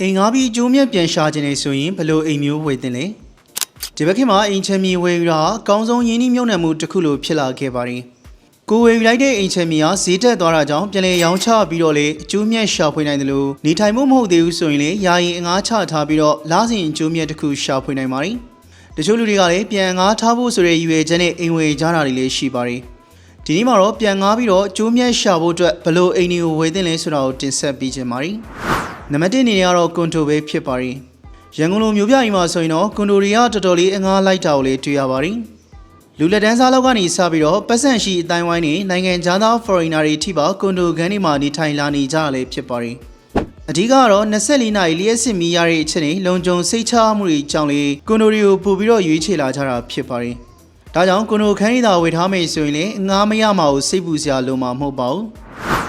အိမ်ငါးပြီးကျိုးမြက်ပြန်ရှာခြင်းနေဆိုရင်ဘလို့အိမ်မျိုးဝယ်တင်လဲဒီဘက်ခင်မှာအိမ်ချမ်းမြေဝယ်ယူတာအကောင်းဆုံးရင်းနှီးမြှုပ်နှံမှုတစ်ခုလိုဖြစ်လာခဲ့ပါတယ်ကိုဝယ်ယူလိုက်တဲ့အိမ်ချမ်းမြေဟာဈေးတက်သွားတာကြောင့်ပြန်လည်ရောင်းချပြီးတော့လေအကျိုးမြတ်ရှာဖွေနိုင်တယ်လို့နေထိုင်မှုမဟုတ်သေးဘူးဆိုရင်လေယာယီအငှားချထားပြီးတော့လားစဉ်အကျိုးမြတ်တစ်ခုရှာဖွေနိုင်ပါတယ်တချို့လူတွေကလည်းပြန်ငှားထားဖို့ဆိုတဲ့ရည်ရွယ်ချက်နဲ့အိမ်ဝယ်ကြတာတွေလည်းရှိပါတယ်ဒီနေ့မှာတော့ပြန်ငှားပြီးတော့အကျိုးမြတ်ရှာဖို့အတွက်ဘလို့အိမ်တွေကိုဝယ်တင်လဲဆိုတာကိုတင်ဆက်ပေးခြင်းပါတယ်နံပါတ်1အနေနဲ့ကတော့ကွန်ဒိုပဲဖြစ်ပါတယ်ရန်ကုန်လိုမြို့ပြအိမ်မှာဆိုရင်တော့ကွန်ဒိုတွေကတော်တော်လေးအငှားလိုက်တာကိုလည်းတွေ့ရပါတယ်လူလက်တန်းစားလောက်ကနေစပြီးတော့ပတ်စံရှိအတိုင်းဝိုင်းနေနိုင်ငံခြားသား foreigner တွေထိပါကွန်ဒိုခန်းတွေမှာနေထိုင်လာနေကြတာလည်းဖြစ်ပါတယ်အဓိကကတော့24နာရီလျှက်စစ်မီးရတဲ့အချက်နဲ့လုံခြုံစိတ်ချမှုတွေကြောင့်လေကွန်ဒိုတွေကိုပို့ပြီးတော့ရွေးချယ်လာကြတာဖြစ်ပါတယ်ဒါကြောင့်ကွန်ဒိုခန်းတွေသာဝယ်ထားမယ်ဆိုရင်လည်းအငှားမရမှာကိုစိတ်ပူစရာလိုမှာမဟုတ်ပါဘူး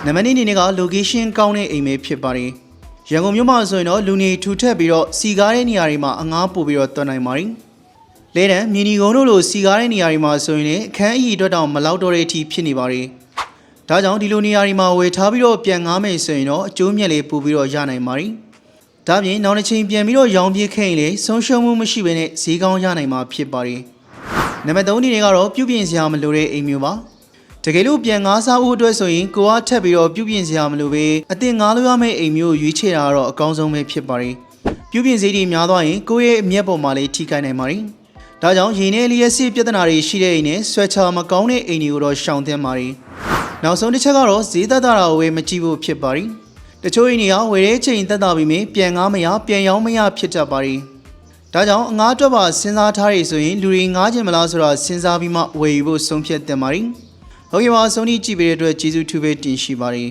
နံပါတ်2အနေနဲ့က location ကောင်းတဲ့အိမ်ပဲဖြစ်ပါတယ်ရန်ကုန်မြို့မှာဆိုရင်တော့လူနေထူထပ်ပြီးတော့စီကားတဲ့နေရာတွေမှာအငှားပို့ပြီးတော့တွန်းနိုင်ပါတယ်လဲတန်းမြင်းဒီကုန်းတို့လိုစီကားတဲ့နေရာတွေမှာဆိုရင်လည်းအခန်းအကြီးအတွက်တောင်မလောက်တော့တဲ့အထိဖြစ်နေပါတယ်ဒါကြောင့်ဒီလိုနေရာတွေမှာဝယ်ထားပြီးတော့ပြန်ငှားမယ်ဆိုရင်တော့အကျိုးမြတ်လေးပို့ပြီးတော့ရနိုင်ပါတယ်ဒါပြင်နောက်တစ်ချိန်ပြန်ပြီးတော့ရောင်းပြခဲ့ရင်လည်းဆုံးရှုံးမှုမရှိဘဲနဲ့ဈေးကောင်းရနိုင်မှာဖြစ်ပါတယ်နံပါတ်3အနေနဲ့ကတော့ပြုပြင်စရာမလိုတဲ့အိမ်မျိုးပါတကယ်လို့ပြန်ငှားစားဖို့အတွက်ဆိုရင်ကိုကထပ်ပြီးတော့ပြုပြင်စရာမလိုပဲအတင်ငှားလို့ရမယ့်အိမ်မျိုးရွေးချယ်တာကတော့အကောင်းဆုံးပဲဖြစ်ပါတယ်ပြုပြင်စရိတ်တွေများသွားရင်ကိုယ့်ရဲ့အမျက်ပေါ်မှာလည်းထိခိုက်နိုင်ပါတယ်ဒါကြောင့်ရင်းနဲ့လျှက်စစ်ပြဿနာတွေရှိတဲ့အိမ်နဲ့ဆွဲချမကောင်းတဲ့အိမ်တွေကိုတော့ရှောင်သင့်ပါတယ်နောက်ဆုံးတစ်ချက်ကတော့ဈေးသက်သာတာကိုဝယ်မကြည့်ဖို့ဖြစ်ပါတယ်တချို့အိမ်တွေကဝယ်တဲ့ချိန်သက်သာပြီးမြပြန်ငှားမရပြန်ရောင်းမရဖြစ်တတ်ပါတယ်ဒါကြောင့်အငှားအတွက်ပါစဉ်းစားထားရဆိုရင်လူတွေငှားခြင်းမလားဆိုတာစဉ်းစားပြီးမှဝယ်ယူဖို့ဆုံးဖြတ်သင့်ပါတယ်ဟုတ်ကဲ့ပါဆုံးဖြတ်ကြည့်ပေးတဲ့အတွက်ကျေးဇူးထူးပဲတင်ရှိပါတယ်